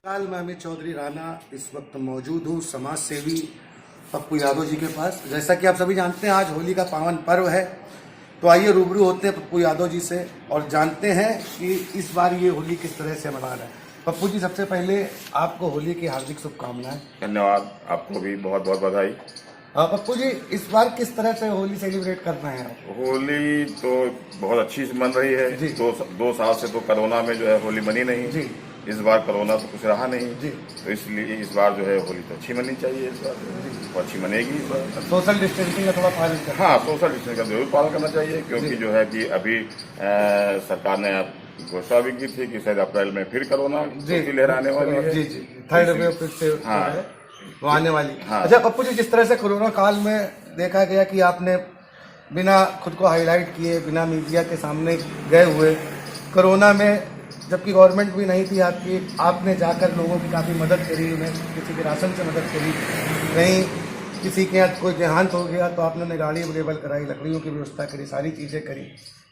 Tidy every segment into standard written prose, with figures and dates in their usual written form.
हाल मैं अमित चौधरी राणा इस वक्त मौजूद हूँ समाज सेवी पप्पू यादव जी के पास। जैसा कि आप सभी जानते हैं आज होली का पावन पर्व है, तो आइए रूबरू होते हैं पप्पू यादव जी से और जानते हैं कि इस बार ये होली किस तरह से मना रहे हैं। पप्पू जी, सबसे पहले आपको होली की हार्दिक शुभकामनाएं। धन्यवाद, आपको भी बहुत बहुत बधाई। पप्पू जी, इस बार किस तरह से होली सेलिब्रेट कर रहे हैं आप? होली तो बहुत अच्छी से मन रही है। दो साल से तो कोरोना में जो है होली बनी नहीं जी। इस बार कोरोना तो कुछ रहा नहीं जी, तो इसलिए इस बार जो है होली तो अच्छी मननी चाहिए। इस बार तो अच्छी मनेगी। इस बार सोशल डिस्टेंसिंग का थोड़ा पालन करना। हाँ, सोशल डिस्टेंसिंग का जरूर पालन करना चाहिए, क्योंकि जो है कि अभी सरकार ने घोषणा भी की थी कि शायद अप्रैल में फिर कोरोना की लहर आने वाली है। थर्ड वेव फिर से वो आने वाली। अच्छा पप्पू जी, जिस तरह से कोरोना काल में देखा गया कि आपने बिना खुद को हाईलाइट किए, बिना मीडिया के सामने गए हुए कोरोना में, जबकि गवर्नमेंट भी नहीं थी आपकी, आपने जाकर लोगों की काफ़ी मदद करी, उन्हें किसी के राशन से मदद करी, कहीं किसी के यहाँ कोई देहांत हो गया तो आपने गाड़ी अवेलेबल कराई, लकड़ियों की व्यवस्था करी, सारी चीज़ें करी।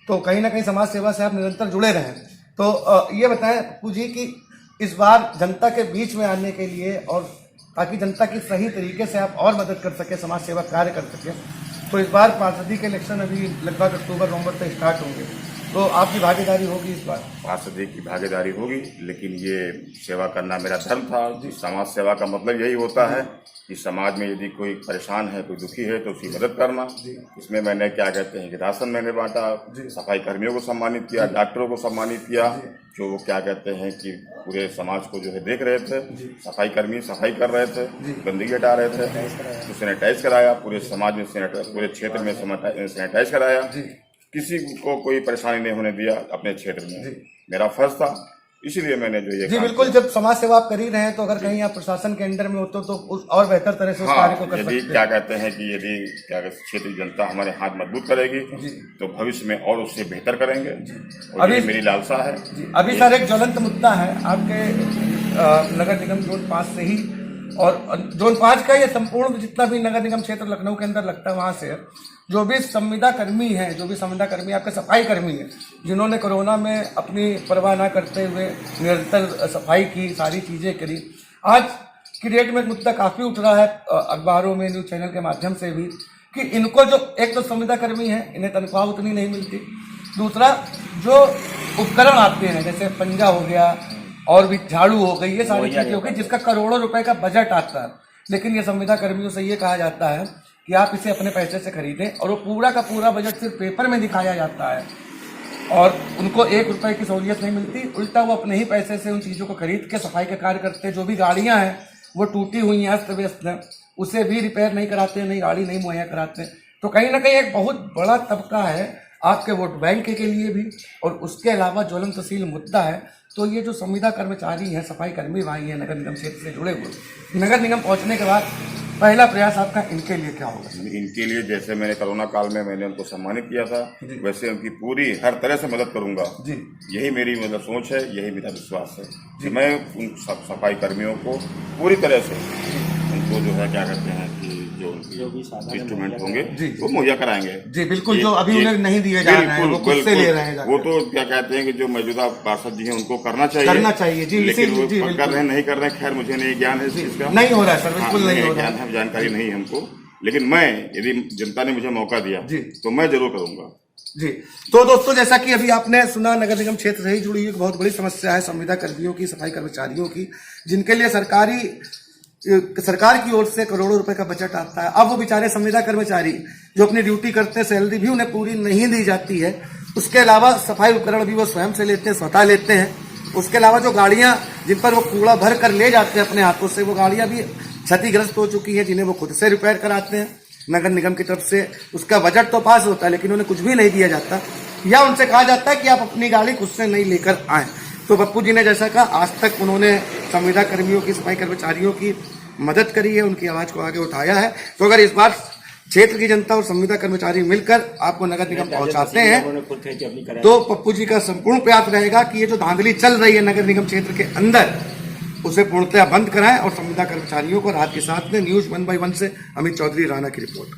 तो कहीं ना कहीं समाज सेवा से आप निरंतर जुड़े रहें। तो ये बताएं पप्पू जी कि इस बार जनता के बीच में आने के लिए और ताकि जनता की सही तरीके से आप और मदद कर सके, समाज सेवा कार्य कर सके, तो इस बार पार्षदी के इलेक्शन अभी लगभग अक्टूबर नवंबर से स्टार्ट होंगे, तो आपकी भागीदारी होगी इस बार? पार्षदी की भागीदारी होगी, लेकिन ये सेवा करना मेरा धर्म था जी। समाज सेवा का मतलब यही होता है कि समाज में यदि कोई परेशान है, कोई दुखी है, तो उसकी मदद करना। इसमें मैंने क्या कहते हैं कि राशन मैंने बांटा, सफाई कर्मियों को सम्मानित किया, डॉक्टरों को सम्मानित किया, जो वो क्या कहते हैं कि पूरे समाज को जो है देख रहे थे। सफाई कर्मी सफाई कर रहे थे, गंदगी हटा रहे थे, तो सैनिटाइज कराया, पूरे समाज में पूरे क्षेत्र में सैनिटाइज कराया, किसी को कोई परेशानी नहीं होने दिया अपने क्षेत्र में। मेरा फर्ज था, इसीलिए मैंने जो ये जी बिल्कुल। जब समाज सेवा आप कर ही रहे हैं तो अगर कहीं आप प्रशासन के अंडर में होते तो उस और बेहतर तरह से उस कार्य को कर सकते हैं। क्या कहते हैं कि यदि क्या क्षेत्र की जनता हमारे हाथ मजबूत करेगी तो भविष्य में और उससे बेहतर करेंगे। अभी मेरी लालसा है। अभी सर एक ज्वलंत मुद्दा है आपके नगर निगम जोन 5 से ही, और जोन 5 का ये संपूर्ण जितना भी नगर निगम क्षेत्र लखनऊ के अंदर लगता है, वहां से जो भी संविदा कर्मी हैं, जो भी संविदा कर्मी आपके सफाई कर्मी हैं, जिन्होंने कोरोना में अपनी परवाह ना करते हुए निरंतर सफाई की, सारी चीजें करी, आज की डेट में मुद्दा काफी उठ रहा है अखबारों में, न्यूज चैनल के माध्यम से भी, कि इनको जो एक तो संविदा कर्मी है, इन्हें तनख्वाह उतनी नहीं मिलती, दूसरा जो उपकरण आते हैं जैसे पंजा हो गया और भी झाड़ू हो गई, ये सारी चीजें हो गई, जिसका करोड़ों रुपए का बजट आता है, लेकिन ये संविदा कर्मियों से ये कहा जाता है कि आप इसे अपने पैसे से खरीदें, और वो पूरा का पूरा बजट सिर्फ पेपर में दिखाया जाता है और उनको 1 रुपए की सहूलियत नहीं मिलती। उल्टा वो अपने ही पैसे से उन चीज़ों को खरीद के सफाई का कार्य करते हैं। जो भी गाड़ियां हैं वो टूटी हुई हैं, अस्त व्यस्त हैं, उसे भी रिपेयर नहीं कराते, नई गाड़ी नहीं मुहैया कराते। तो कहीं ना कहीं एक बहुत बड़ा तबका है आपके वोट बैंक के लिए भी, और उसके अलावा ज्वलनशील मुद्दा है। तो ये जो संविदा कर्मचारी हैं, सफाई कर्मी भाई हैं, नगर निगम क्षेत्र से जुड़े हुए, नगर निगम पहुंचने के बाद पहला प्रयास आपका इनके लिए क्या होगा? इनके लिए जैसे मैंने कोरोना काल में मैंने उनको सम्मानित किया था, वैसे उनकी पूरी हर तरह से मदद करूंगा जी। यही मेरी मतलब सोच है, यही मेरा विश्वास है कि मैं उन सफाई कर्मियों को पूरी तरह से उनको जो है क्या कहते हैं कि जो भी इंस्ट्रूमेंट होंगे वो मुहैया कराएंगे जी। बिल्कुल, जो अभी उन्हें नहीं दिए जा रहे हैं वो खुद से ले रहे हैं। वो तो क्या कहते हैं कि जो मौजूदा पार्षद जी हैं उनको करना चाहिए जी, लेकिन वो कर रहे हैं नहीं कर रहे हैं। खैर मुझे नहीं ज्ञान है इसका, नहीं हो रहा है सर, बिल्कुल नहीं हो रहा है, जानकारी नहीं है हमको, लेकिन मैं यदि जनता ने मुझे मौका दिया तो मैं जरूर करूंगा जी। तो दोस्तों, जैसा कि अभी आपने सुना, नगर निगम क्षेत्र से ही जुड़ी एक बहुत बड़ी समस्या है संविदा कर्मियों की, सफाई कर्मचारियों की, जिनके लिए सरकार की ओर से करोड़ों रुपए का बजट आता है। अब वो बेचारे संविदा कर्मचारी जो अपनी ड्यूटी करते हैं, सैलरी भी उन्हें पूरी नहीं दी जाती है। उसके अलावा सफाई उपकरण भी वो स्वयं से लेते हैं, स्वतः लेते हैं। उसके अलावा जो गाड़ियां जिन पर वो कूड़ा भर कर ले जाते हैं अपने हाथों से, वो गाड़ियां भी क्षतिग्रस्त हो चुकी हैं, जिन्हें वो खुद से रिपेयर कराते हैं नगर निगम की तरफ से। उसका बजट तो पास होता है लेकिन उन्हें कुछ भी नहीं दिया जाता, या उनसे कहा जाता है कि आप अपनी गाड़ी खुद से नहीं लेकर आए। तो पप्पू जी ने जैसा कहा, आज तक उन्होंने संविदा कर्मियों की, सफाई कर्मचारियों की मदद करी है, उनकी आवाज को आगे उठाया है। तो अगर इस बार क्षेत्र की जनता और संविदा कर्मचारी मिलकर आपको नगर निगम पहुंचाते हैं तो पप्पू जी का संपूर्ण प्रयास रहेगा कि ये जो धांधली चल रही है नगर निगम क्षेत्र के अंदर, उसे पूर्णतया बंद कराएं और संविदा कर्मचारियों को राहत के साथ में। न्यूज 1 by 1 से अमित चौधरी राणा की रिपोर्ट।